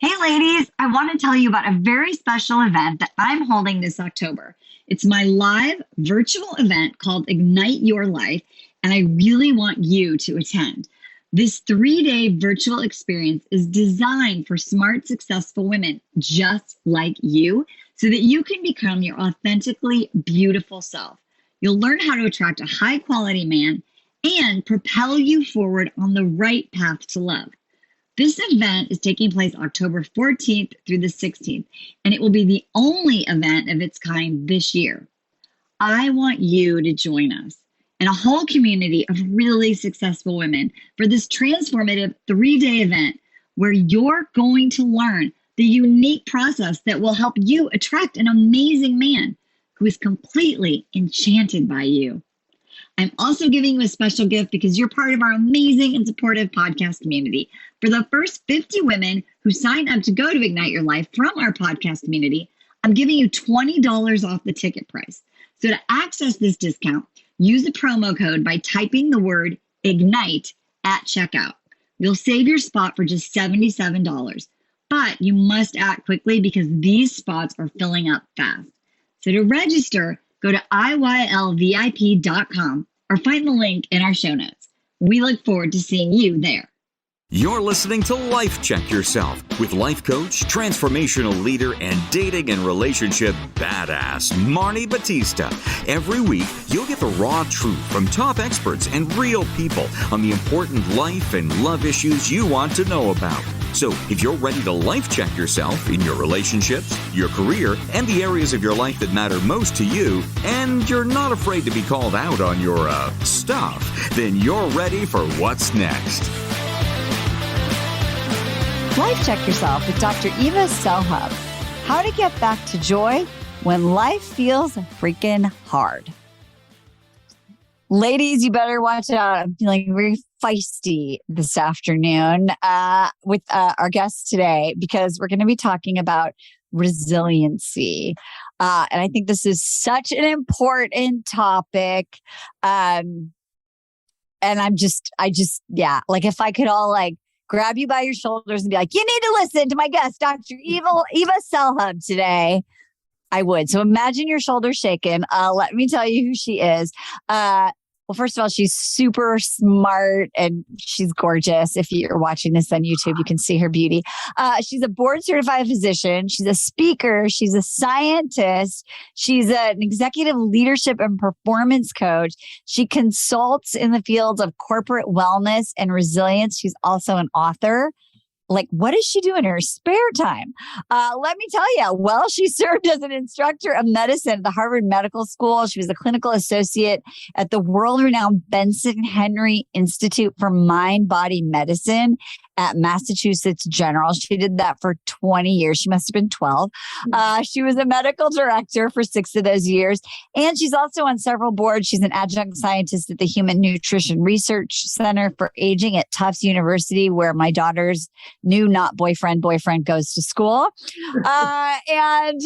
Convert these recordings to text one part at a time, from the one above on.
Hey, ladies, I want to tell you about a very special event that I'm holding this October. It's my live virtual event called Ignite Your Life, and I really want you to attend. This 3-day virtual experience is designed for smart, successful women just like you so that you can become your authentically beautiful self. You'll learn how to attract a high quality man and propel you forward on the right path to love. This event is taking place October 14th through the 16th, and it will be the only event of its kind this year. I want you to join us and a whole community of really successful women for this transformative 3-day event where you're going to learn the unique process that will help you attract an amazing man who is completely enchanted by you. I'm also giving you a special gift because you're part of our amazing and supportive podcast community. For the first 50 women who sign up to go to Ignite Your Life from our podcast community, I'm giving you $20 off the ticket price. So to access this discount, use the promo code by typing the word IGNITE at checkout. You'll save your spot for just $77, but you must act quickly because these spots are filling up fast. So to register, go to IYLVIP.com or find the link in our show notes. We look forward to seeing you there. You're listening to Life Check Yourself with life coach, transformational leader, and dating and relationship badass, Marni Batista. Every week, you'll get the raw truth from top experts and real people on the important life and love issues you want to know about. So if you're ready to life check yourself in your relationships, your career, and the areas of your life that matter most to you, and you're not afraid to be called out on your stuff, then you're ready for what's next. Life Check Yourself with Dr. Eva Selhub. How to get back to joy when life feels freaking hard. Ladies, you better watch out. I'm feeling very feisty this afternoon with our guest today because we're going to be talking about resiliency. And I think this is such an important topic. And like if I could all grab you by your shoulders and be like, you need to listen to my guest, Dr. Eva Selhub today, I would. So imagine your shoulders shaking. Let me tell you who she is. Well, first of all, she's super smart and she's gorgeous. If you're watching this on YouTube, you can see her beauty. She's a board certified physician. She's a speaker. She's a scientist. She's an executive leadership and performance coach. She consults in the fields of corporate wellness and resilience. She's also an author. What does she do in her spare time? Let me tell you. Well, she served as an instructor of medicine at the Harvard Medical School. She was a clinical associate at the world-renowned Benson Henry Institute for Mind-Body Medicine at Massachusetts General. She did that for 20 years. She must have been 12. She was a medical director for 6 of those years. And she's also on several boards. She's an adjunct scientist at the Human Nutrition Research Center for Aging at Tufts University, where my daughter's new not boyfriend goes to school. And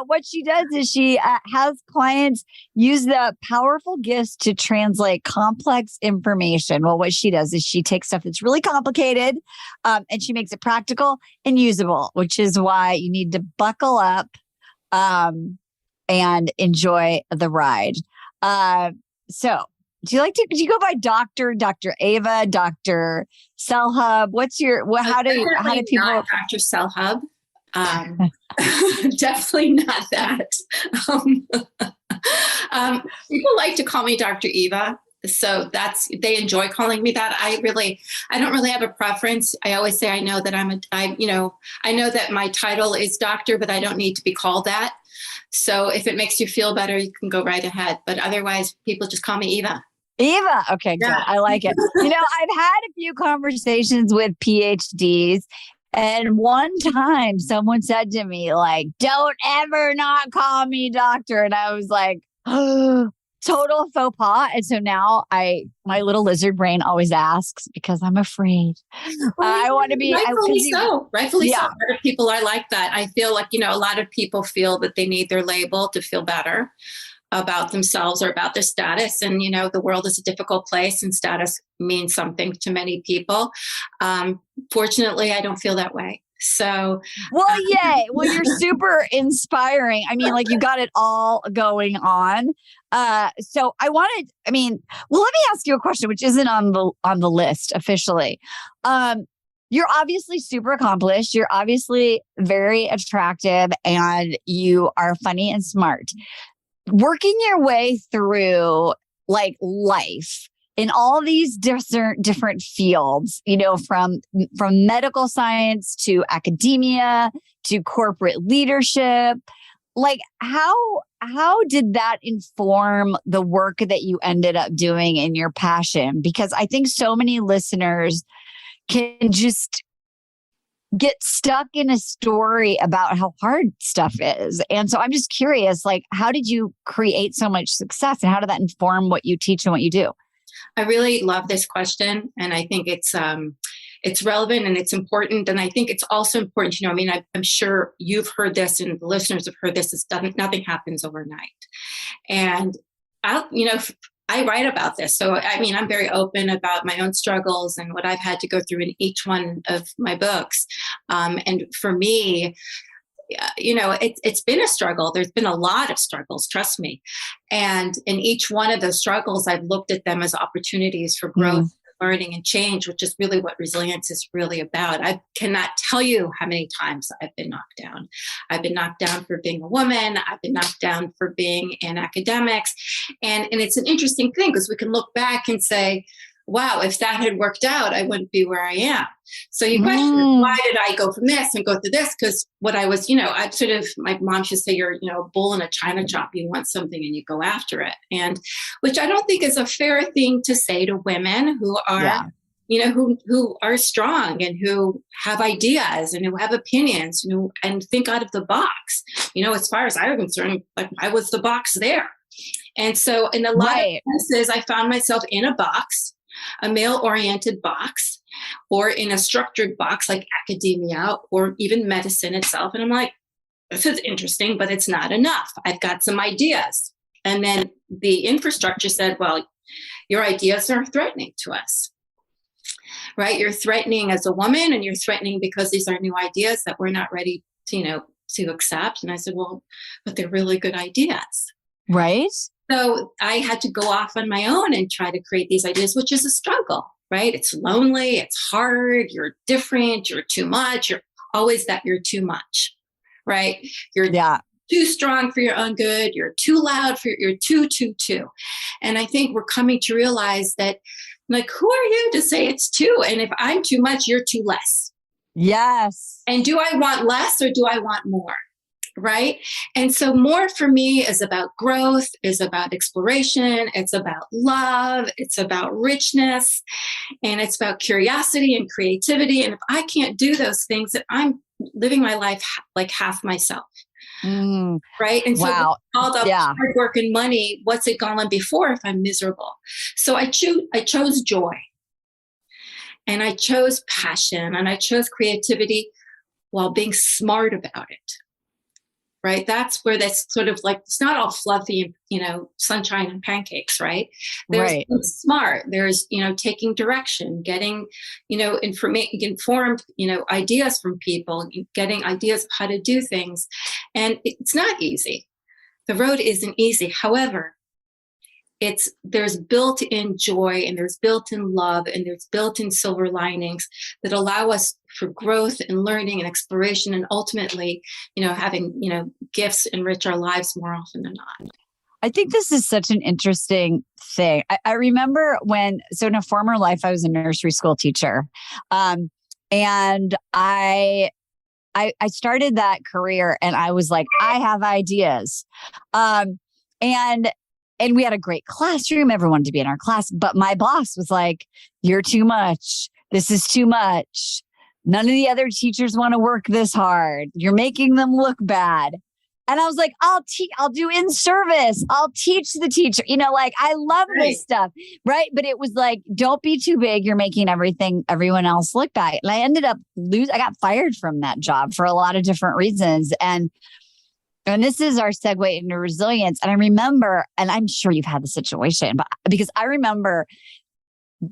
what she does is she has clients use the powerful gifts to translate complex information. Well, what she does is she takes stuff that's really complicated and she makes it practical and usable, which is why you need to buckle up and enjoy the ride. So do you go by Dr. Eva, Dr. Selhub? How do people? Not Dr. Selhub. Definitely not that. People like to call me Dr. Eva. So they enjoy calling me that. I don't really have a preference. I always say I know that I know that my title is doctor, but I don't need to be called that. So if it makes you feel better, you can go right ahead. But otherwise, people just call me Eva. Eva. Okay, good. Yeah. I like it. I've had a few conversations with PhDs. And one time someone said to me, don't ever not call me doctor. And I was like, oh, total faux pas. And so now my little lizard brain always asks because I'm afraid. I want to be. Rightfully so. A lot of people are like that. I feel like, a lot of people feel that they need their label to feel better about themselves or about their status. And, the world is a difficult place and status means something to many people. Fortunately, I don't feel that way. So, well, yay. Well, you're super inspiring. I mean, like you got it all going on. So let me ask you a question, which isn't on the list officially. You're obviously super accomplished. You're obviously very attractive and you are funny and smart. Working your way through like life in all these different fields, from medical science to academia to corporate leadership, like how did that inform the work that you ended up doing in your passion? Because I think so many listeners can just get stuck in a story about how hard stuff is. And so I'm just curious, like, how did you create so much success and how did that inform what you teach and what you do? I really love this question. And I think it's relevant and it's important. And I think it's also important, I'm sure you've heard this and the listeners have heard this, nothing happens overnight. And I write about this. So, I'm very open about my own struggles and what I've had to go through in each one of my books. And for me, it's been a struggle. There's been a lot of struggles, trust me. And in each one of those struggles, I've looked at them as opportunities for growth, learning, and change, which is really what resilience is really about. I cannot tell you how many times I've been knocked down. I've been knocked down for being a woman. I've been knocked down for being in academics. And it's an interesting thing because we can look back and say, wow, if that had worked out, I wouldn't be where I am. So you question, why did I go from this and go through this? Because what I was, my mom should say, you're, a bull in a china shop. You want something and you go after it. And which I don't think is a fair thing to say to women who are, who are strong and who have ideas and who have opinions, and think out of the box. As far as I was concerned, like I was the box there. And so in a lot of cases, I found myself in a box, a male-oriented box, or in a structured box like academia or even medicine itself. And I'm like, this is interesting, but it's not enough. I've got some ideas. And then the infrastructure said, well, your ideas are threatening to us, right? You're threatening as a woman and you're threatening because these are new ideas that we're not ready to, to accept. And I said, well, but they're really good ideas. Right. So I had to go off on my own and try to create these ideas, which is a struggle, right? It's lonely, it's hard, you're different, you're too much, you're always that you're too much, right? You're too strong for your own good, you're too loud you're too. And I think we're coming to realize that, like, who are you to say it's too? And if I'm too much, you're too less. Yes. And do I want less or do I want more? Right. And so more for me is about growth, is about exploration. It's about love. It's about richness, and it's about curiosity and creativity. And if I can't do those things, then I'm living my life like half myself. Right. And so all the hard work and money, what's it gone before if I'm miserable? So I chose joy, and I chose passion, and I chose creativity while being smart about it. Right. That's where that's sort of like, it's not all fluffy and, sunshine and pancakes. Right. There's smart. There's, taking direction, getting, informed, ideas from people, getting ideas of how to do things. And it's not easy. The road isn't easy. However, there's built-in joy, and there's built-in love, and there's built-in silver linings that allow us for growth and learning and exploration, and ultimately, having, gifts enrich our lives more often than not. I think this is such an interesting thing. I remember in a former life, I was a nursery school teacher. And I started that career and I was like, I have ideas. And we had a great classroom. Everyone wanted to be in our class. But my boss was like, you're too much. This is too much. None of the other teachers want to work this hard. You're making them look bad. And I was like, I'll do in service. I'll teach the teacher. I love this stuff. Right. But it was like, don't be too big. You're making everyone else look bad. And I ended up I got fired from that job for a lot of different reasons. And this is our segue into resilience. And I remember, and I'm sure you've had the situation, but because I remember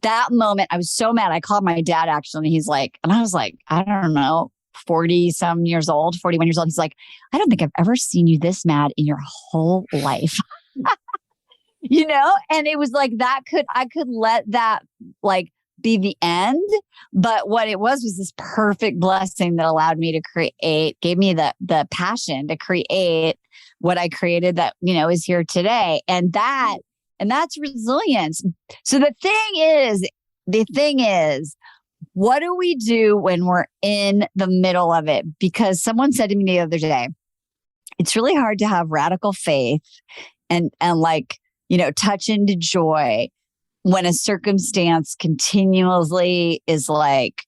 that moment, I was so mad. I called my dad actually, and I was like, I don't know, 40 some years old, 41 years old. He's like, I don't think I've ever seen you this mad in your whole life. And it was like I could let that like be the end. But what it was this perfect blessing that allowed me to gave me the passion to create what I created that, is here today. And that's resilience. So the thing is, what do we do when we're in the middle of it? Because someone said to me the other day, it's really hard to have radical faith and like, touch into joy when a circumstance continuously is like,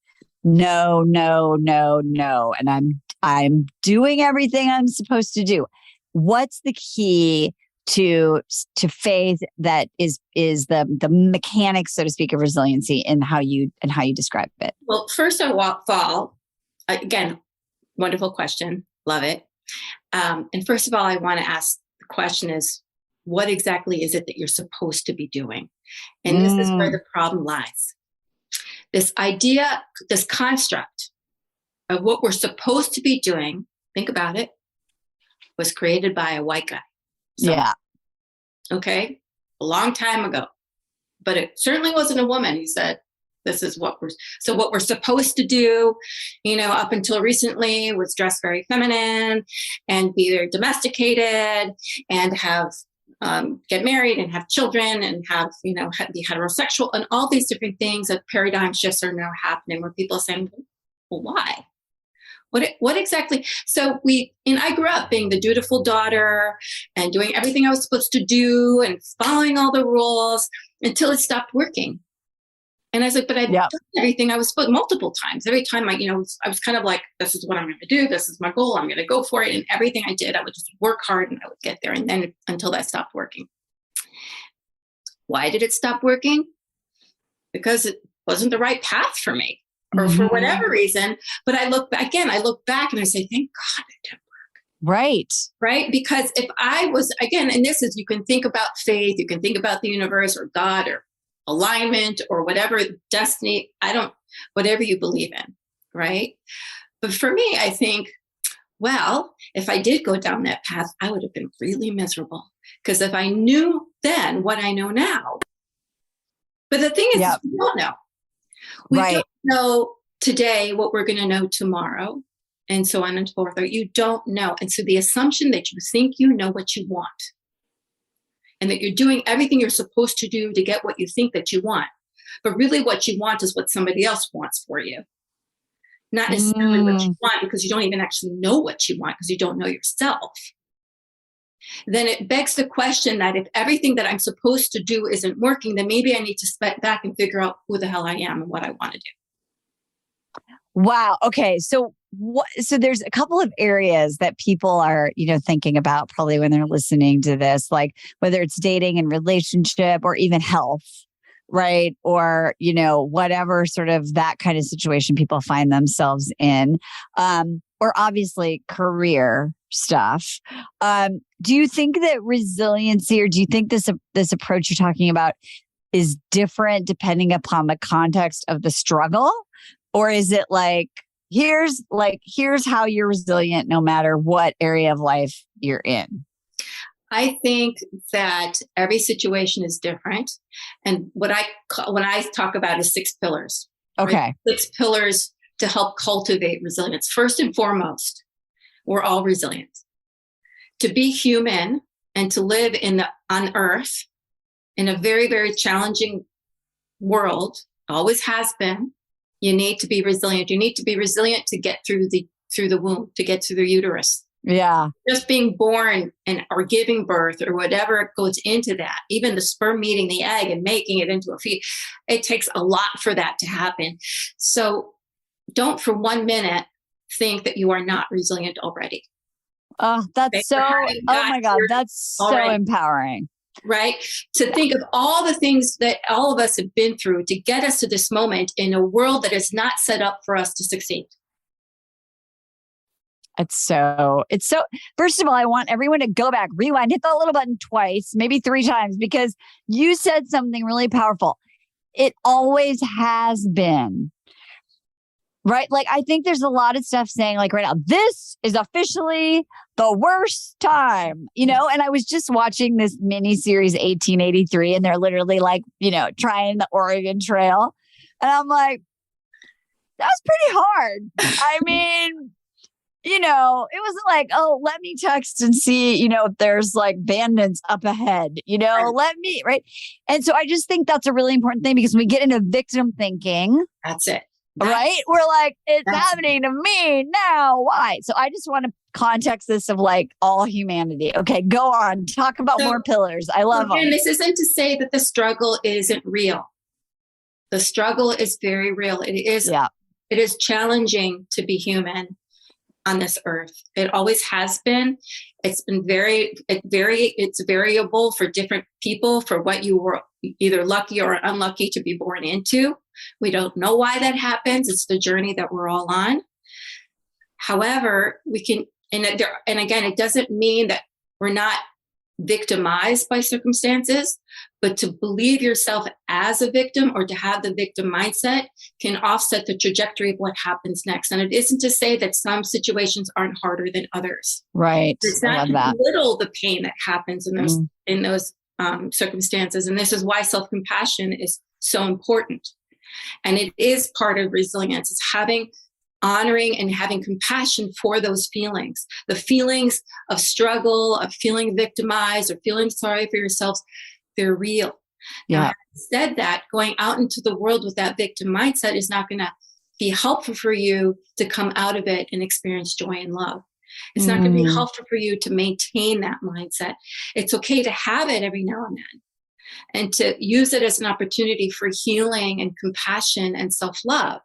no, no, no, no. And I'm doing everything I'm supposed to do. What's the key to faith that is the mechanics, so to speak, of resiliency in how you describe it? Well, first of all, again, wonderful question. Love it. And first of all, I want to ask the question is, what exactly is it that you're supposed to be doing? And this is where the problem lies. This idea, this construct of what we're supposed to be doing, think about it, was created by a white guy. Yeah. Okay. A long time ago. But it certainly wasn't a woman. He said, this is what we're supposed to do, up until recently was dress very feminine and be very domesticated and have get married and have children and have, be heterosexual and all these different things. That paradigm shifts are now happening where people are saying, well, why? What exactly? So I grew up being the dutiful daughter and doing everything I was supposed to do and following all the rules until it stopped working. And I was like, but I'd done everything I was supposed multiple times. Every time I was kind of like, this is what I'm going to do. This is my goal. I'm going to go for it. And everything I did, I would just work hard and I would get there. And then until that stopped working. Why did it stop working? Because it wasn't the right path for me or for whatever reason. But I look back and I say, thank God it didn't work. Right. Right. Because if I was, again, and this is, you can think about faith, you can think about the universe or God or alignment or whatever, destiny, whatever you believe in, right? But for me, I think, well, if I did go down that path, I would have been really miserable. Because if I knew then what I know now, but the thing is, we don't know. We don't know today what we're going to know tomorrow, and so on and so forth. You don't know. And so the assumption that you think you know what you want, and that you're doing everything you're supposed to do to get what you think that you want. But really what you want is what somebody else wants for you. Not necessarily what you want, because you don't even actually know what you want because you don't know yourself. Then it begs the question that if everything that I'm supposed to do isn't working, then maybe I need to step back and figure out who the hell I am and what I want to do. Wow. Okay. So there's a couple of areas that people are, thinking about probably when they're listening to this, like whether it's dating and relationship or even health, right? Or, whatever sort of that kind of situation people find themselves in, or obviously career stuff. Do you think that resiliency, or do you think this approach you're talking about is different depending upon the context of the struggle? Or is it like, here's how you're resilient no matter what area of life you're in? I think that every situation is different. And when I talk about is 6 pillars. Okay. Right? 6 pillars to help cultivate resilience. First and foremost, we're all resilient. To be human and to live on Earth in a very, very challenging world, always has been, you need to be resilient. You need to be resilient to get through the womb, to get through the uterus. Yeah. Just being born or giving birth or whatever goes into that, even the sperm meeting the egg and making it into a fetus, it takes a lot for that to happen. So don't for 1 minute think that you are not resilient already. Oh, that's oh my God, that's so empowering. Right? To think of all the things that all of us have been through to get us to this moment in a world that is not set up for us to succeed. It's so, first of all, I want everyone to go back, rewind, hit that little button twice, maybe 3 times, because you said something really powerful. It always has been. Right. Like, I think there's a lot of stuff saying like right now, this is officially the worst time, and I was just watching this mini series 1883 and they're literally like, trying the Oregon Trail. And I'm like, that's pretty hard. I mean, it wasn't like, oh, let me text and see, if there's like bandits up ahead, let me, right. And so I just think that's a really important thing because when we get into victim thinking, That's it. Right? We're like, it's happening to me now. Why? So I just want to context this of like all humanity. Okay, go on. Talk about more pillars. I love them. And this isn't to say that the struggle isn't real. The struggle is very real. It is. Yeah. It is challenging to be human on this earth. It always has been. It's been it's variable for different people for what you were either lucky or unlucky to be born into. We don't know why that happens. It's the journey that we're all on. However, we can, and again, it doesn't mean that we're not victimized by circumstances, but to believe yourself as a victim or to have the victim mindset can offset the trajectory of what happens next. And it isn't to say that some situations aren't harder than others. Right. It's not little the pain that happens in those circumstances. And this is why self-compassion is so important. And it is part of resilience. It's honoring and having compassion for those feelings, the feelings of struggle, of feeling victimized or feeling sorry for yourselves. They're real. Yeah. Now, said that, going out into the world with that victim mindset is not going to be helpful for you to come out of it and experience joy and love. It's not going to be helpful for you to maintain that mindset. It's okay to have it every now and then, and to use it as an opportunity for healing and compassion and self-love.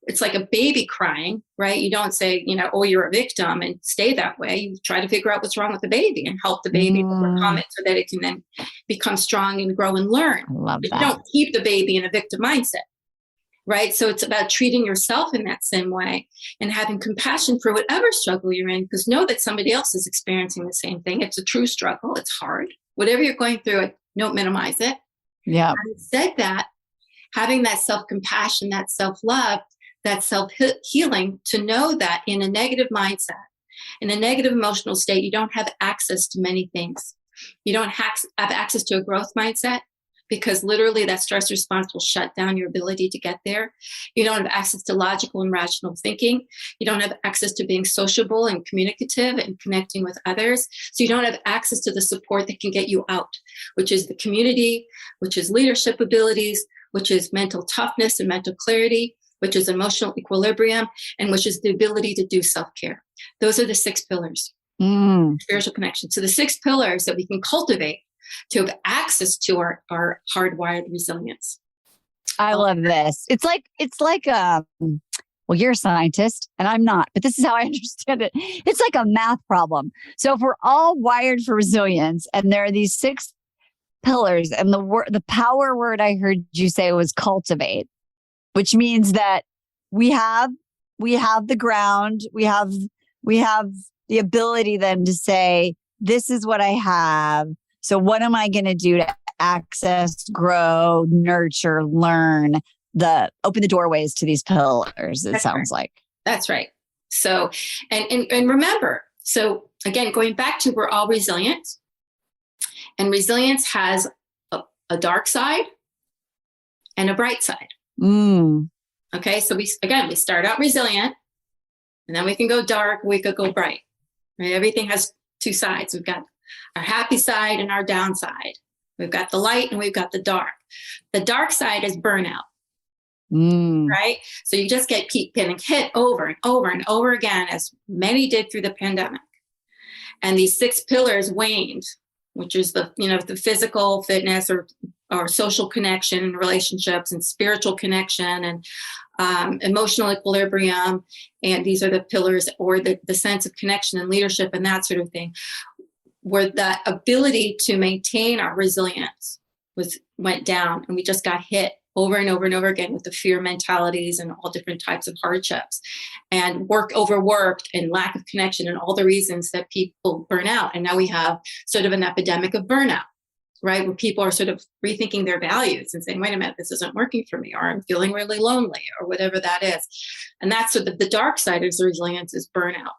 It's like a baby crying, right? You don't say, oh, you're a victim and stay that way. You try to figure out what's wrong with the baby and help the baby overcome it so that it can then become strong and grow and learn. But you don't keep the baby in a victim mindset, right? So it's about treating yourself in that same way and having compassion for whatever struggle you're in, because know that somebody else is experiencing the same thing. It's a true struggle. It's hard. Whatever you're going through, don't minimize it. Yeah. Having said that, having that self-compassion, that self-love, that self-healing, to know that in a negative mindset, in a negative emotional state, you don't have access to many things. You don't have access to a growth mindset, because literally that stress response will shut down your ability to get there. You don't have access to logical and rational thinking. You don't have access to being sociable and communicative and connecting with others. So you don't have access to the support that can get you out, which is the community, which is leadership abilities, which is mental toughness and mental clarity, which is emotional equilibrium, and which is the ability to do self-care. Those are the 6 pillars, spiritual connection. So the 6 pillars that we can cultivate to have access to our hardwired resilience. I love this. It's like, well, you're a scientist and I'm not, but this is how I understand it. It's like a math problem. So if we're all wired for resilience and there are these 6 pillars, and the power word I heard you say was cultivate, which means that we have the ground, we have the ability then to say, this is what I have. So what am I going to do to access, grow, nurture, learn, open the doorways to these pillars? It sounds like. That's right. So, and remember, so again, going back to, we're all resilient, and resilience has a dark side and a bright side. Okay. So we start out resilient, and then we can go dark, we could go bright, right? Everything has 2 sides. We've got our happy side and our downside. We've got the light and we've got the dark. The dark side is burnout, right? So you just get getting hit over and over and over again, as many did through the pandemic. And these 6 pillars waned, which is the physical fitness or social connection and relationships and spiritual connection and emotional equilibrium. And these are the pillars, or the sense of connection and leadership and that sort of thing, where the ability to maintain our resilience went down, and we just got hit over and over and over again with the fear mentalities and all different types of hardships and overworked and lack of connection and all the reasons that people burn out. And now we have sort of an epidemic of burnout. right? Where people are sort of rethinking their values and saying, wait a minute, this isn't working for me, or I'm feeling really lonely, or whatever that is. And that's sort of the dark side of resilience is burnout.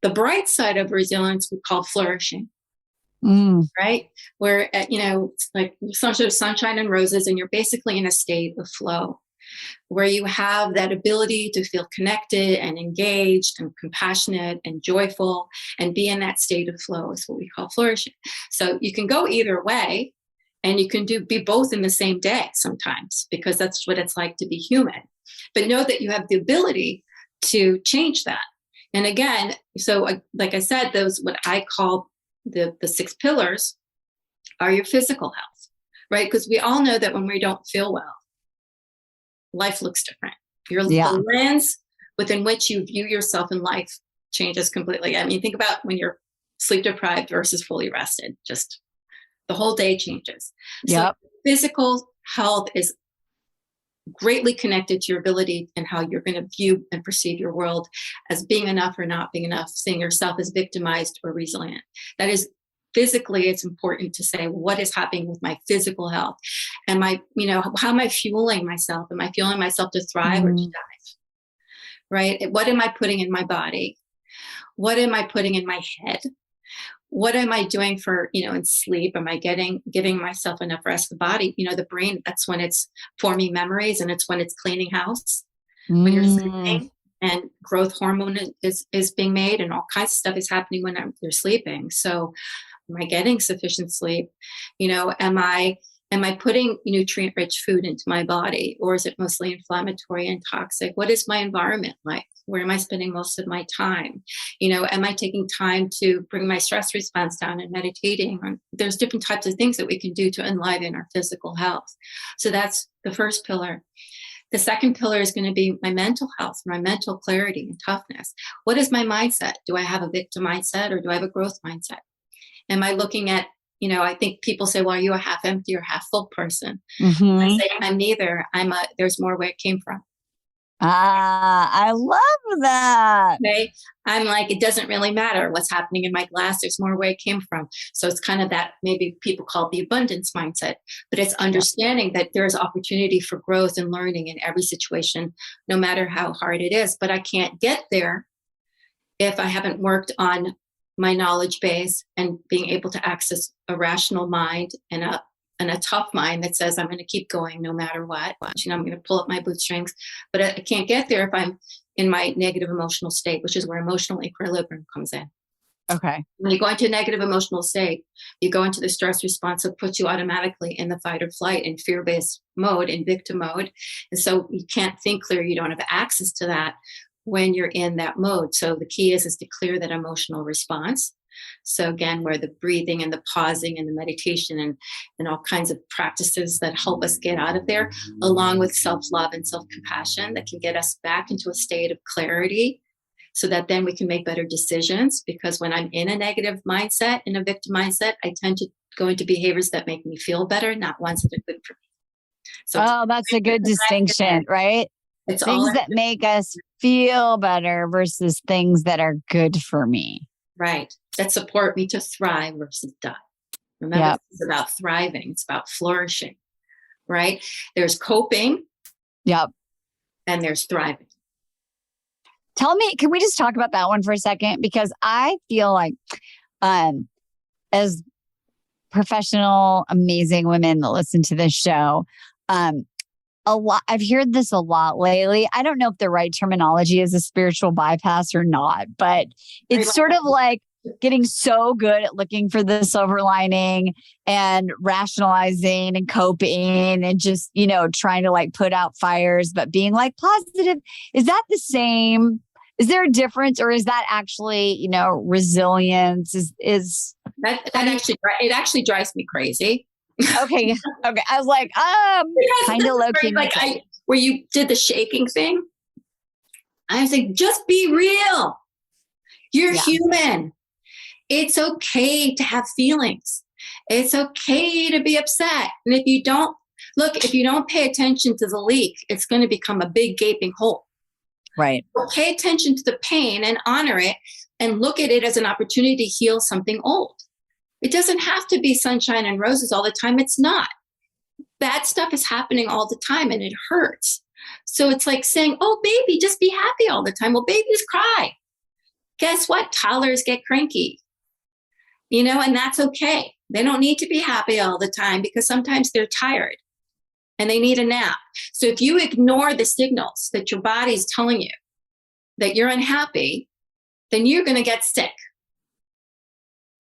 The bright side of resilience we call flourishing, right? Where, it's like some sort of sunshine and roses, and you're basically in a state of flow, where you have that ability to feel connected and engaged and compassionate and joyful and be in that state of flow is what we call flourishing. So you can go either way, and you can be both in the same day sometimes, because that's what it's like to be human. But know that you have the ability to change that. And again, so like I said, those what I call the 6 pillars are your physical health, right? Because we all know that when we don't feel well, life looks different. The lens within which you view yourself in life changes completely. I mean, think about when you're sleep deprived versus fully rested, just the whole day changes. So physical health is greatly connected to your ability and how you're going to view and perceive your world as being enough or not being enough, seeing yourself as victimized or resilient. That is, physically, it's important to say, what is happening with my physical health? Am I, how am I fueling myself? Am I fueling myself to thrive or to die? Right? What am I putting in my body? What am I putting in my head? What am I doing for, in sleep? Am I giving myself enough rest? The body, the brain, that's when it's forming memories, and it's when it's cleaning house when you're sleeping, and growth hormone is being made, and all kinds of stuff is happening when you're sleeping. So am I getting sufficient sleep? Am I putting nutrient-rich food into my body, or is it mostly inflammatory and toxic? What is my environment like? Where am I spending most of my time? Am I taking time to bring my stress response down and meditating? There's different types of things that we can do to enliven our physical health. So that's the first pillar. The second pillar is going to be my mental health, my mental clarity and toughness. What is my mindset? Do I have a victim mindset, or do I have a growth mindset? Am I looking at, I think people say, well, are you a half empty or half full person? I say, I'm neither. There's more where it came from. I love that. Okay. I'm like, it doesn't really matter what's happening in my glass. There's more where it came from. So it's kind of that, maybe people call it the abundance mindset, but it's understanding that there's opportunity for growth and learning in every situation, no matter how hard it is. But I can't get there if I haven't worked on my knowledge base and being able to access a rational mind and a tough mind that says I'm going to keep going no matter what. I'm going to pull up my bootstrings, but I can't get there if I'm in my negative emotional state, which is where emotional equilibrium comes in. Okay. When you go into a negative emotional state, you go into the stress response that puts you automatically in the fight or flight and fear-based mode, in victim mode. And so you can't think clear. You don't have access to that when you're in that mode. So the key is to clear that emotional response. So again, where the breathing and the pausing and the meditation and all kinds of practices that help us get out of there, along with self-love and self-compassion that can get us back into a state of clarity, so that then we can make better decisions. Because when I'm in a negative mindset, in a victim mindset, I tend to go into behaviors that make me feel better, not ones that are good for me. So that's a good distinction, right? It's things that make us feel better versus things that are good for me. Right. That support me to thrive versus die. Remember, It's about thriving. It's about flourishing, right? There's coping. Yep. And there's thriving. Tell me, can we just talk about that one for a second? Because I feel like as professional, amazing women that listen to this show, I've heard this a lot lately. I don't know if the right terminology is a spiritual bypass or not, but it's sort of like getting so good at looking for the silver lining and rationalizing and coping and just, trying to like put out fires, but being like positive. Is that the same? Is there a difference, or is that actually, resilience is that it actually drives me crazy. Okay. I was like, kind of low key. Where you did the shaking thing. I was like, just be real. You're human. It's okay to have feelings. It's okay to be upset. And if you don't pay attention to the leak, it's going to become a big gaping hole. Right. So pay attention to the pain and honor it and look at it as an opportunity to heal something old. It doesn't have to be sunshine and roses all the time. It's not. Bad stuff is happening all the time and it hurts. So it's like saying, oh, baby, just be happy all the time. Well, babies cry. Guess what? Toddlers get cranky, and that's okay. They don't need to be happy all the time because sometimes they're tired and they need a nap. So if you ignore the signals that your body's telling you that you're unhappy, then you're going to get sick.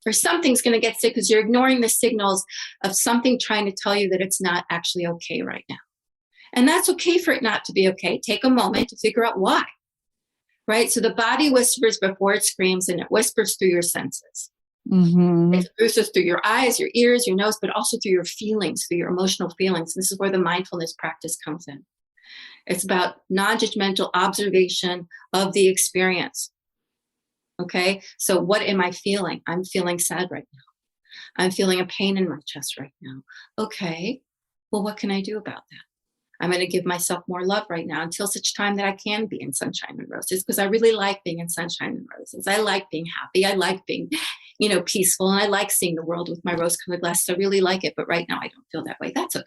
Or something's going to get sick because you're ignoring the signals of something trying to tell you that it's not actually okay right now. And that's okay for it not to be okay. Take a moment to figure out why, right? So the body whispers before it screams, and it whispers through your senses. Mm-hmm. It whispers through your eyes, your ears, your nose, but also through your feelings, through your emotional feelings. This is where the mindfulness practice comes in. It's about non-judgmental observation of the experience. Okay, so what am I feeling? I'm feeling sad right now. I'm feeling a pain in my chest right now. Okay, well, what can I do about that? I'm going to give myself more love right now until such time that I can be in sunshine and roses, because I really like being in sunshine and roses. I like being happy. I like being, peaceful. And I like seeing the world with my rose-colored glasses. I really like it. But right now I don't feel that way. That's okay.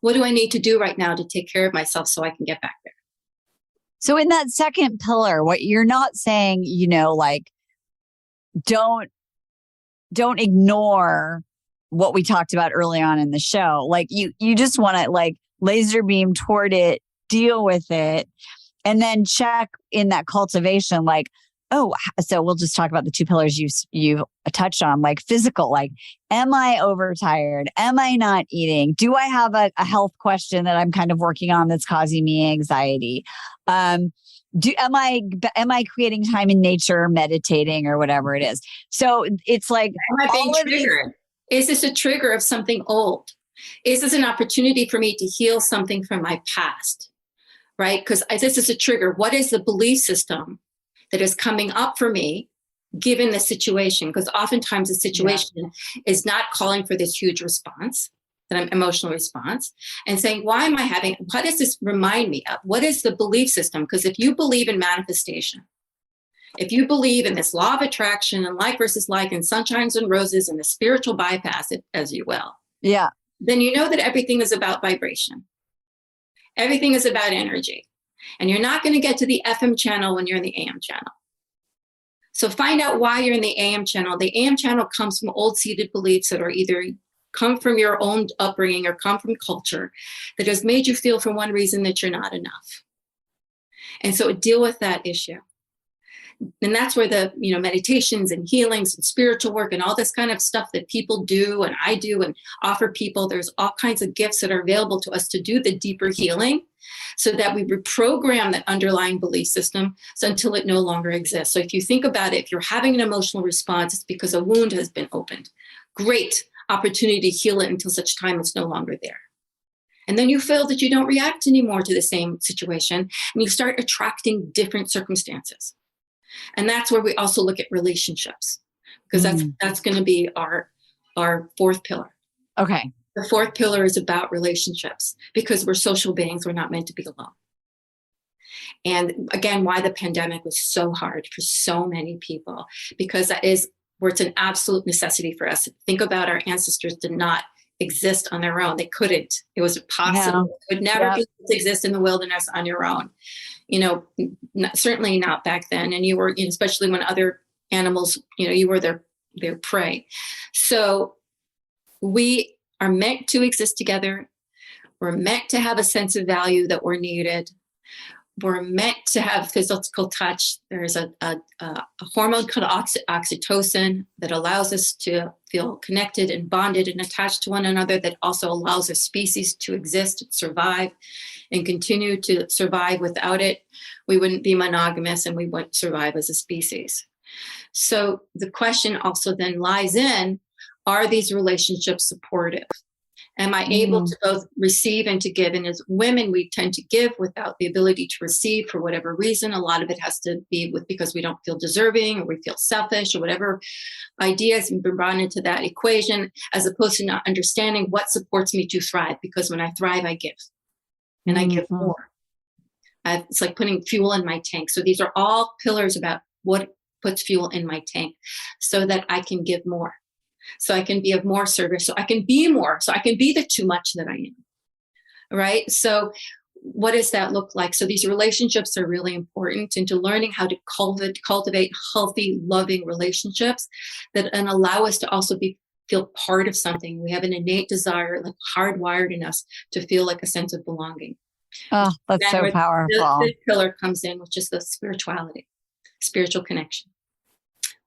What do I need to do right now to take care of myself so I can get back there? So in that second pillar, what you're not saying, don't ignore what we talked about early on in the show. Like you just want to laser beam toward it, deal with it, and then check in that cultivation, so we'll just talk about the two pillars you've touched on, like physical, am I overtired? Am I not eating? Do I have a health question that I'm kind of working on that's causing me anxiety? Am I creating time in nature, meditating, or whatever it is? So it's like, am I being triggered? Is this a trigger of something old? Is this an opportunity for me to heal something from my past? Right? Because this is a trigger. What is the belief system that is coming up for me given the situation? Because oftentimes the situation is not calling for this huge response, that emotional response, and saying, what does this remind me of? What is the belief system? Because if you believe in manifestation, if you believe in this law of attraction and like versus like and sunshines and roses and the spiritual bypass, as you will, then you know that everything is about vibration. Everything is about energy. And you're not going to get to the FM channel when you're in the AM channel. So find out why you're in the AM channel. The AM channel comes from old seated beliefs that are either come from your own upbringing or come from culture that has made you feel for one reason that you're not enough. And so deal with that issue. And that's where the meditations and healings and spiritual work and all this kind of stuff that people do and I do and offer people, there's all kinds of gifts that are available to us to do the deeper healing so that we reprogram that underlying belief system until it no longer exists. So if you think about it, if you're having an emotional response, it's because a wound has been opened. Great opportunity to heal it until such time it's no longer there. And then you feel that you don't react anymore to the same situation and you start attracting different circumstances. And that's where we also look at relationships, because that's going to be our fourth pillar. Okay. The fourth pillar is about relationships because we're social beings. We're not meant to be alone. And again, why the pandemic was so hard for so many people, because that is where it's an absolute necessity for us. Think about our ancestors did not exist on their own. They couldn't. It was impossible. It would never be able to exist in the wilderness on your own. Certainly not back then. And you were, especially when other animals, you were their prey. So we are meant to exist together. We're meant to have a sense of value that we're needed. We're meant to have physical touch. There's a hormone called oxytocin that allows us to feel connected and bonded and attached to one another, that also allows a species to exist, survive, and continue to survive. Without it, we wouldn't be monogamous and we wouldn't survive as a species. So the question also then lies in, are these relationships supportive? Am I able to both receive and to give? And as women, we tend to give without the ability to receive for whatever reason. A lot of it has to be because we don't feel deserving or we feel selfish or whatever ideas have been brought into that equation, as opposed to not understanding what supports me to thrive. Because when I thrive, I give and I give more. It's like putting fuel in my tank. So these are all pillars about what puts fuel in my tank so that I can give more. so I can be of more service, so I can be more, so I can be the too much that I am. Right? So what does that look like? So these relationships are really important into learning how to cultivate healthy, loving relationships that and allow us to also feel part of something. We have an innate desire, like hardwired in us, to feel like a sense of belonging. Oh, that's so powerful. The pillar comes in, which is the spirituality, spiritual connection.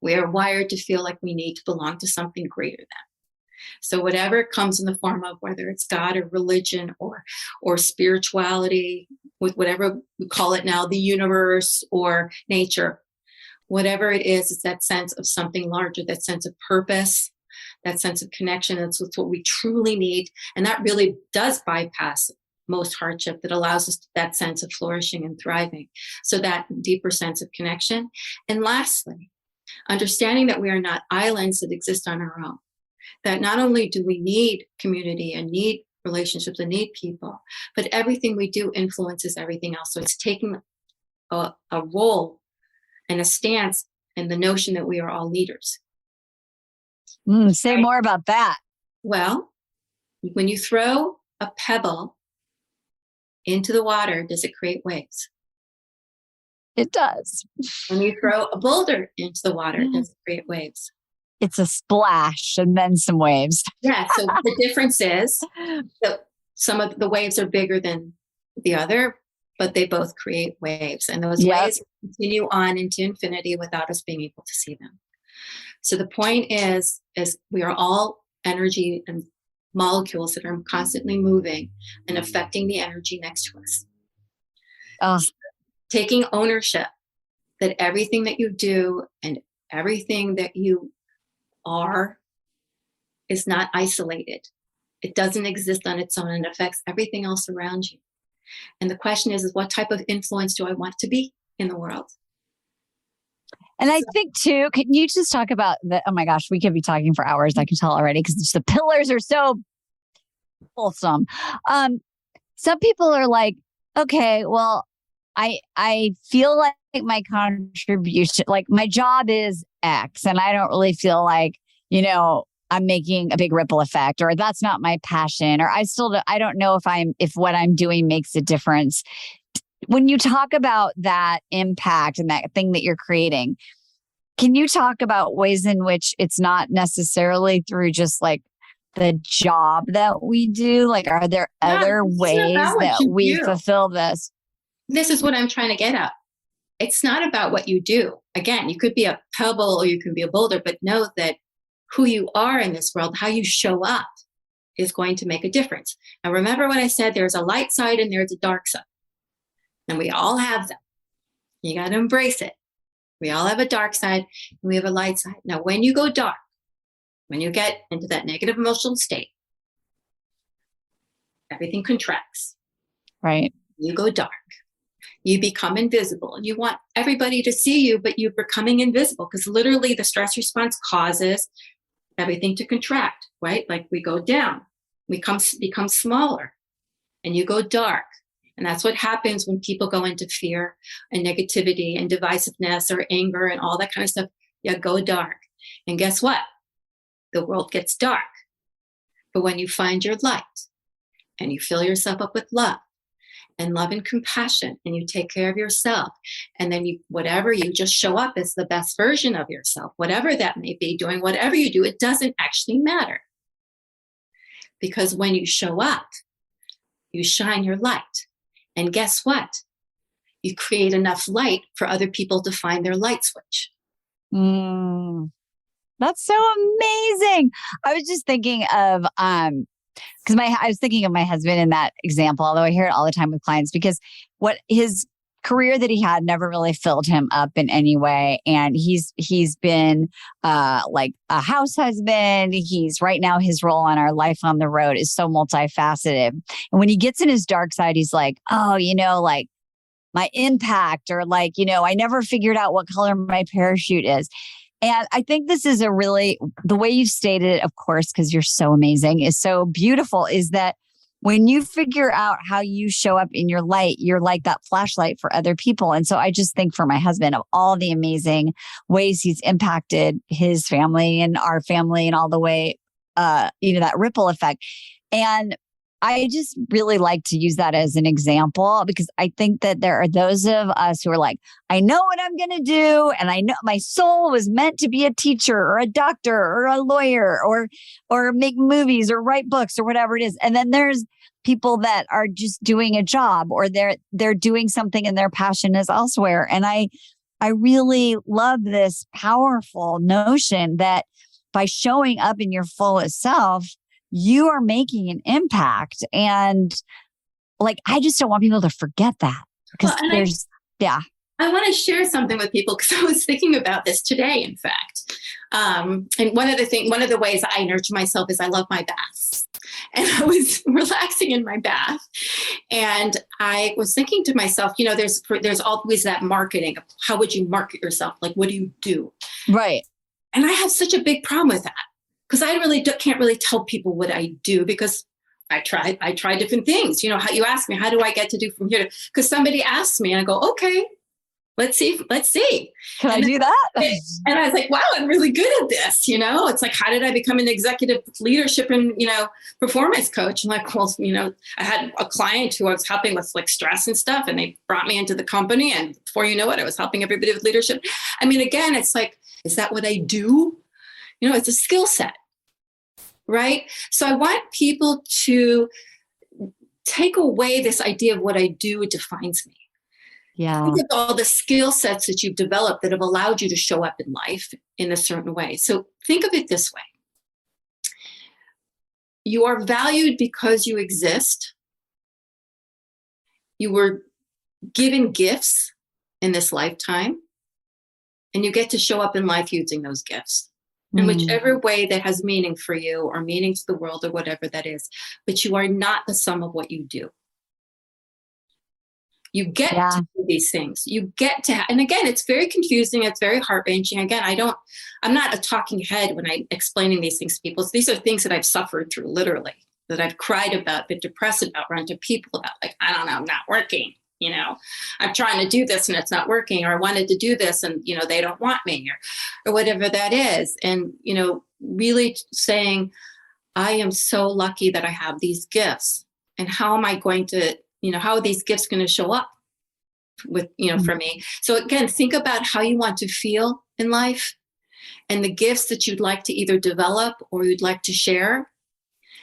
We are wired to feel like we need to belong to something greater than. So whatever comes in the form of, whether it's God or religion or spirituality, with whatever we call it now, the universe or nature, whatever it is, it's that sense of something larger, that sense of purpose, that sense of connection. That's what we truly need. And that really does bypass most hardship, that allows us that sense of flourishing and thriving. So that deeper sense of connection. And lastly, understanding that we are not islands that exist on our own. That not only do we need community and need relationships and need people, but everything we do influences everything else. So it's taking a role and a stance in the notion that we are all leaders. Say more about that. Well, when you throw a pebble into the water, does it create waves? It does. When you throw a boulder into the water, does it create waves? It's a splash and then some waves. Yeah. So the difference is that some of the waves are bigger than the other, but they both create waves. And those waves continue on into infinity without us being able to see them. So the point is we are all energy and molecules that are constantly moving and affecting the energy next to us. So taking ownership that everything that you do and everything that you are is not isolated. It doesn't exist on its own and affects everything else around you. And the question is what type of influence do I want to be in the world? And I think too, can you just talk about the, oh my gosh, we could be talking for hours. I can tell already because the pillars are so wholesome. Some people are like, okay, well, I feel like my contribution, like my job is X and I don't really feel like, I'm making a big ripple effect, or that's not my passion, or I don't know if what I'm doing makes a difference. When you talk about that impact and that thing that you're creating, can you talk about ways in which it's not necessarily through just like the job that we do? Like, are there other ways that we fulfill this? This is what I'm trying to get at. It's not about what you do. Again, you could be a pebble or you can be a boulder, but know that who you are in this world, how you show up, is going to make a difference. And remember what I said, there's a light side and there's a dark side. And we all have them. You got to embrace it. We all have a dark side and we have a light side. Now, when you go dark, when you get into that negative emotional state, everything contracts. Right. You go dark. You become invisible. You want everybody to see you, but you're becoming invisible because literally the stress response causes everything to contract, right? Like we go down, we become smaller, and you go dark. And that's what happens when people go into fear and negativity and divisiveness or anger and all that kind of stuff. You go dark. And guess what? The world gets dark. But when you find your light and you fill yourself up with love and compassion, and you take care of yourself, and then you just show up as the best version of yourself, whatever that may be, doing whatever you do, it doesn't actually matter. Because when you show up, you shine your light. And guess what? You create enough light for other people to find their light switch. That's so amazing. I was just thinking of, because I was thinking of my husband in that example, although I hear it all the time with clients, because what his career that he had never really filled him up in any way. And he's been like a house husband. He's right now, his role on our Life on the Road is so multifaceted. And when he gets in his dark side, he's like, oh, like my impact, or like, I never figured out what color my parachute is. And I think this is the way you've stated it, of course, because you're so amazing, is so beautiful, is that when you figure out how you show up in your light, you're like that flashlight for other people. And so I just think for my husband of all the amazing ways he's impacted his family and our family and all the way, that ripple effect. And I just really like to use that as an example because I think that there are those of us who are like, I know what I'm going to do. And I know my soul was meant to be a teacher or a doctor or a lawyer or make movies or write books or whatever it is. And then there's people that are just doing a job or they're doing something and their passion is elsewhere. And I really love this powerful notion that by showing up in your fullest self, you are making an impact. And like, I just don't want people to forget that because I want to share something with people because I was thinking about this today, in fact. And one of the ways I nurture myself is I love my baths. And I was relaxing in my bath and I was thinking to myself, there's always that marketing of how would you market yourself? Like, what do you do? Right. And I have such a big problem with that. Because I really can't really tell people what I do because I try different things. How you ask me, how do I get to do from here? Because somebody asks me and I go, okay, let's see. Can I do that? And I was like, wow, I'm really good at this. It's like, how did I become an executive leadership and, performance coach? I'm like, well, I had a client who I was helping with like stress and stuff and they brought me into the company. And before you know it, I was helping everybody with leadership. I mean, again, it's like, is that what I do? It's a skill set. Right? So I want people to take away this idea of what I do defines me. Yeah. Think of all the skill sets that you've developed that have allowed you to show up in life in a certain way. So think of it this way. You are valued because you exist. You were given gifts in this lifetime, and you get to show up in life using those gifts. In whichever way that has meaning for you or meaning to the world or whatever that is. But you are not the sum of what you do. You get to do these things. You get to, and again, it's very confusing. It's very heart-wrenching. Again, I'm not a talking head when I'm explaining these things to people. So these are things that I've suffered through, literally, that I've cried about, been depressed about, run to people about, like, I don't know, I'm not working. I'm trying to do this and it's not working, or I wanted to do this and, they don't want me or whatever that is. And, really saying, I am so lucky that I have these gifts and how am I going to, how are these gifts going to show up with, for me? So again, think about how you want to feel in life and the gifts that you'd like to either develop or you'd like to share.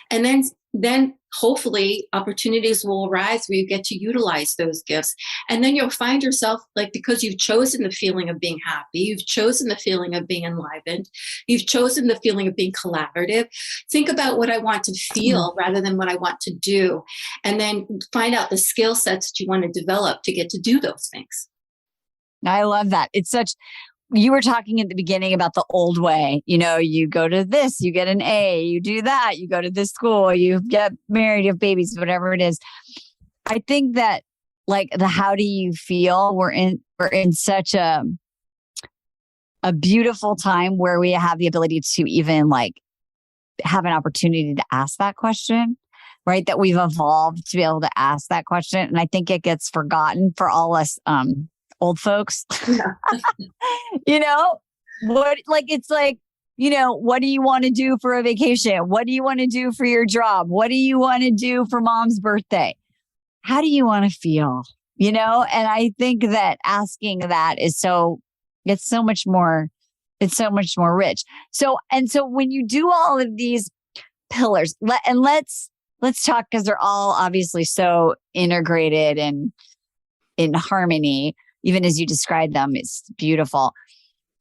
And then hopefully opportunities will arise where you get to utilize those gifts. And then you'll find yourself, like, because you've chosen the feeling of being happy, you've chosen the feeling of being enlivened, you've chosen the feeling of being collaborative. Think about what I want to feel rather than what I want to do. And then find out the skill sets that you want to develop to get to do those things. I love that. You were talking at the beginning about the old way. You go to this, you get an A, you do that, you go to this school, you get married, you have babies, whatever it is. I think that like the how do you feel? We're in such a beautiful time where we have the ability to even like have an opportunity to ask that question, right? That we've evolved to be able to ask that question. And I think it gets forgotten for all us old folks. Yeah. What do you want to do for a vacation? What do you want to do for your job? What do you want to do for mom's birthday? How do you want to feel? And I think that asking that it's so much more rich. So when you do all of these pillars, let's talk, because they're all obviously so integrated and in harmony. Even as you describe them, it's beautiful.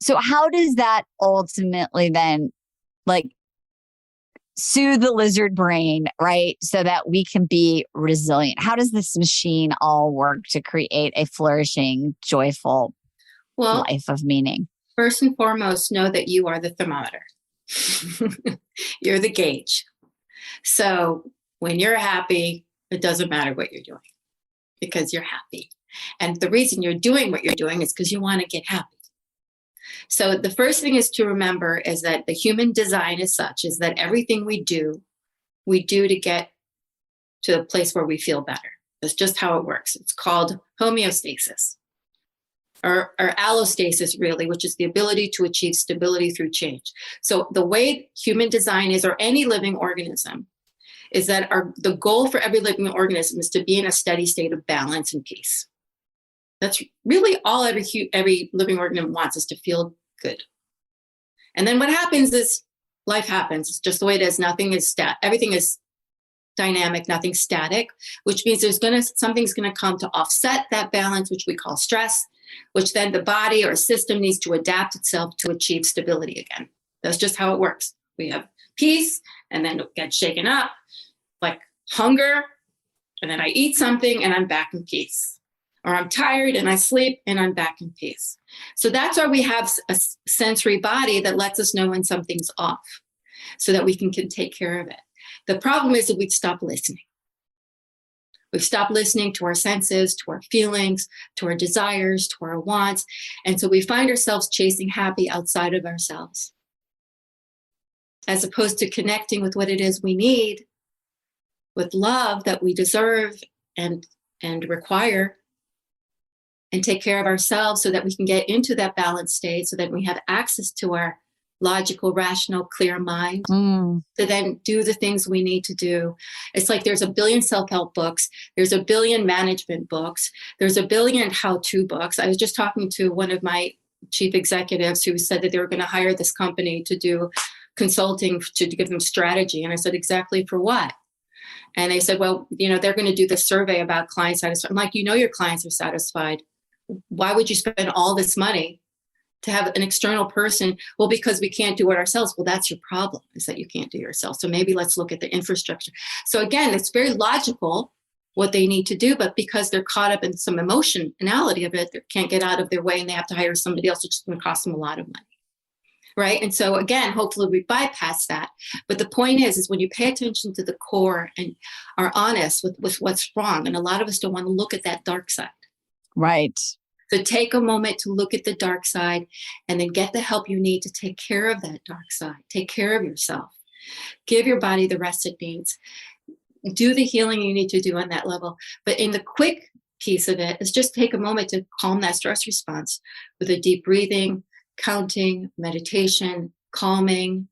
So how does that ultimately then like soothe the lizard brain, right? So that we can be resilient? How does this machine all work to create a flourishing, joyful life of meaning? First and foremost, know that you are the thermometer. You're the gauge. So when you're happy, it doesn't matter what you're doing because you're happy. And the reason you're doing what you're doing is because you want to get happy. So the first thing is to remember is that the human design is such is that everything we do to get to a place where we feel better. That's just how it works. It's called homeostasis or allostasis, really, which is the ability to achieve stability through change. So the way human design is, or any living organism, is that the goal for every living organism is to be in a steady state of balance and peace. That's really all every living organism wants, is to feel good. And then what happens is life happens. It's just the way it is. Nothing is everything is dynamic, nothing static, which means something's gonna come to offset that balance, which we call stress, which then the body or system needs to adapt itself to achieve stability again. That's just how it works. We have peace, and then it gets shaken up, like hunger, and then I eat something and I'm back in peace. Or I'm tired and I sleep and I'm back in peace. So that's why we have a sensory body that lets us know when something's off, so that we can take care of it. The problem is that we've stopped listening. We've stopped listening to our senses, to our feelings, to our desires, to our wants. And so we find ourselves chasing happy outside of ourselves, as opposed to connecting with what it is we need, with love that we deserve and require, and take care of ourselves so that we can get into that balanced state, so that we have access to our logical, rational, clear mind to then do the things we need to do. It's like there's a billion self-help books. There's a billion management books. There's a billion how-to books. I was just talking to one of my chief executives who said that they were going to hire this company to do consulting to give them strategy. And I said, exactly for what? And they said, well, they're going to do this survey about client satisfaction. I'm like, your clients are satisfied. Why would you spend all this money to have an external person? Well, because we can't do it ourselves. Well, that's your problem, is that you can't do it yourself. So maybe let's look at the infrastructure. So again, it's very logical what they need to do, but because they're caught up in some emotionality of it, they can't get out of their way and they have to hire somebody else, which is going to cost them a lot of money. Right. And so again, hopefully we bypass that. But the point is when you pay attention to the core and are honest with what's wrong, and a lot of us don't want to look at that dark side. Right. So take a moment to look at the dark side, and then get the help you need to take care of that dark side. Take care of yourself. Give your body the rest it needs. Do the healing you need to do on that level. But in the quick piece of it is just take a moment to calm that stress response with a deep breathing, counting, meditation, calming,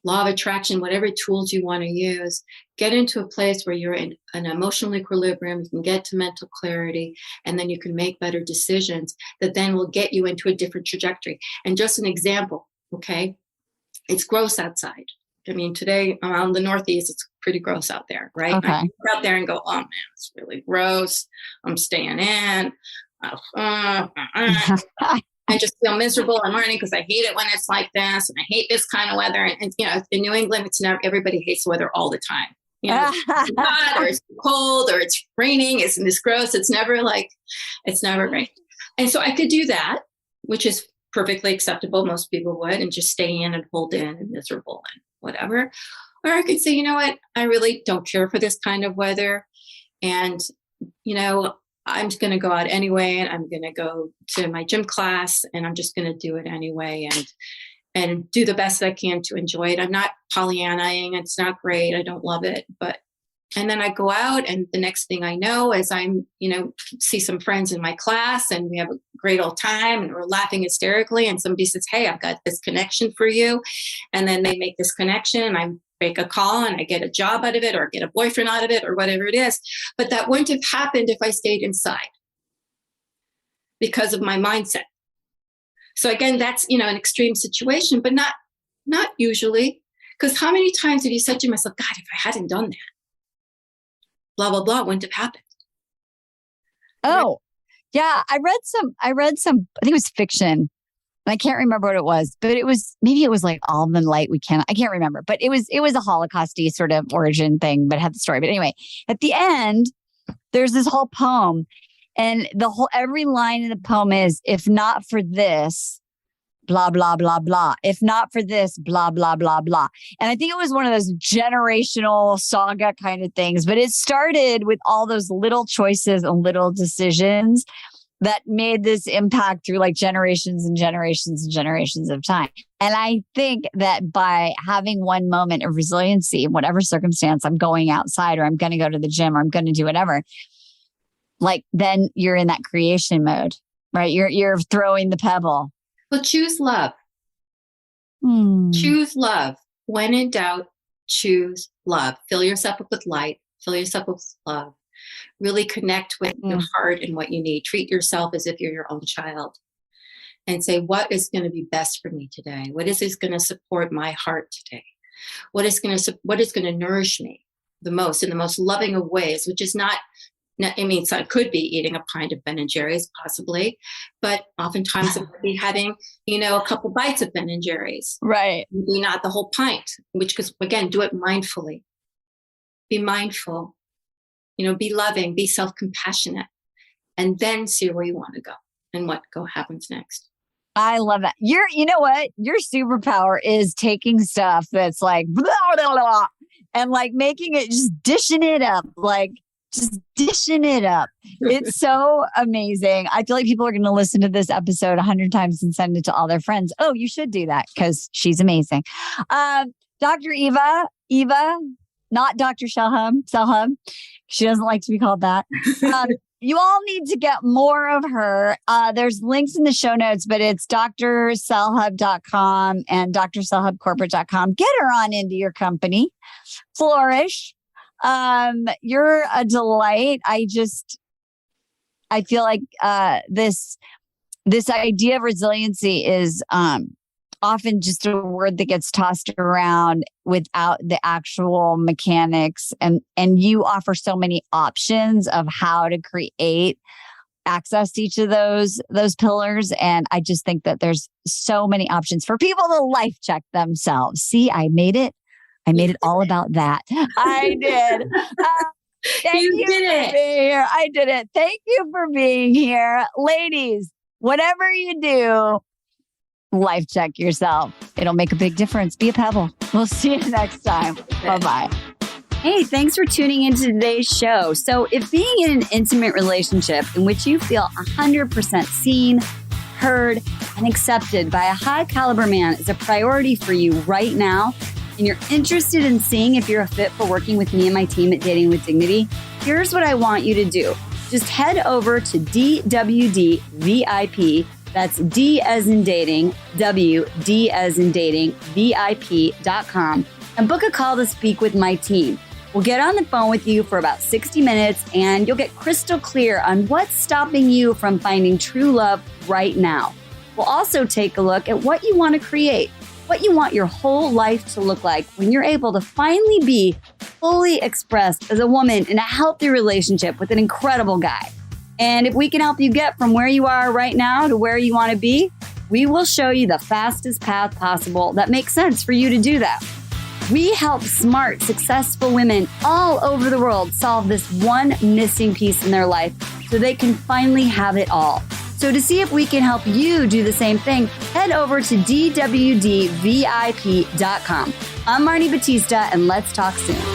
law of attraction, whatever tools you want to use. Get into a place where you're in an emotional equilibrium. You can get to mental clarity, and then you can make better decisions that then will get you into a different trajectory. And just an example, okay? It's gross outside. I mean, today around the Northeast, it's pretty gross out there, right? Okay. I can go out there and go, oh man, it's really gross. I'm staying in. I just feel miserable in Marni because I hate it when it's like this, and I hate this kind of weather. And in New England, it's never, everybody hates weather all the time. It's hot, or it's cold, or it's raining. It's gross. It's never great. And so I could do that, which is perfectly acceptable. Most people would, and just stay in and hold in and miserable and whatever. Or I could say, you know what? I really don't care for this kind of weather. And, I'm just going to go out anyway, and I'm going to go to my gym class, and I'm just going to do it anyway and do the best I can to enjoy it. I'm not Pollyannaing. It's not great. I don't love it. And then I go out, and the next thing I know is I'm, see some friends in my class, and we have a great old time, and we're laughing hysterically. And somebody says, hey, I've got this connection for you. And then they make this connection, and I make a call, and I get a job out of it, or get a boyfriend out of it, or whatever it is. But that wouldn't have happened if I stayed inside because of my mindset. So again, that's, an extreme situation, but not usually. Because how many times have you said to myself, God, if I hadn't done that, blah, blah, blah, wouldn't have happened. Oh, yeah. I read some, I think it was fiction, and I can't remember what it was, but maybe it was like All the Light I can't remember, but it was a Holocaust-y sort of origin thing, but it had the story. But anyway, at the end, there's this whole poem, and every line in the poem is, if not for this, blah, blah, blah, blah. If not for this, blah, blah, blah, blah. And I think it was one of those generational saga kind of things, but it started with all those little choices and little decisions that made this impact through like generations and generations and generations of time. And I think that by having one moment of resiliency in whatever circumstance, I'm going outside or I'm going to go to the gym or I'm going to do whatever, like then you're in that creation mode, right? You're throwing the pebble. Well, choose love. Choose love. When in doubt, choose love. Fill yourself up with light. Fill yourself up with love. Really connect with your heart and what you need. Treat yourself as if you're your own child and say, what is going to be best for me today? What is going to support my heart today? What is going to nourish me the most in the most loving of ways, which is not, I mean, so it could be eating a pint of Ben & Jerry's possibly, but oftentimes it could be having, a couple bites of Ben & Jerry's. Right. Maybe not the whole pint, because again, do it mindfully. Be mindful. Be loving, be self-compassionate, and then see where you want to go and what happens next. I love that. You know what? Your superpower is taking stuff that's like, blah, blah, blah, and like making it, just dishing it up, It's so amazing. I feel like people are going to listen to this episode 100 times and send it to all their friends. Oh, you should do that because she's amazing. Dr. Eva, not Dr. Selhub. She doesn't like to be called that. You all need to get more of her. There's links in the show notes, but it's drselhub.com and drselhubcorporate.com. Get her on into your company. Flourish. You're a delight. I feel like this idea of resiliency is often just a word that gets tossed around without the actual mechanics. And you offer so many options of how to create access to each of those pillars. And I just think that there's so many options for people to life check themselves. See, I made it. I made it all about that. I did. Thank you did for being here. I did it. Thank you for being here. Ladies, whatever you do, life check yourself. It'll make a big difference. Be a pebble. We'll see you next time. Bye-bye. Hey, thanks for tuning into today's show. So if being in an intimate relationship in which you feel 100% seen, heard, and accepted by a high caliber man is a priority for you right now, and you're interested in seeing if you're a fit for working with me and my team at Dating with Dignity, here's what I want you to do. Just head over to DWD VIP. That's D as in dating, W, D as in dating, VIP.com, and book a call to speak with my team. We'll get on the phone with you for about 60 minutes and you'll get crystal clear on what's stopping you from finding true love right now. We'll also take a look at what you want to create, what you want your whole life to look like when you're able to finally be fully expressed as a woman in a healthy relationship with an incredible guy. And if we can help you get from where you are right now to where you want to be, we will show you the fastest path possible that makes sense for you to do that. We help smart, successful women all over the world solve this one missing piece in their life so they can finally have it all. So to see if we can help you do the same thing, head over to DWDVIP.com. I'm Marni Batista, and let's talk soon.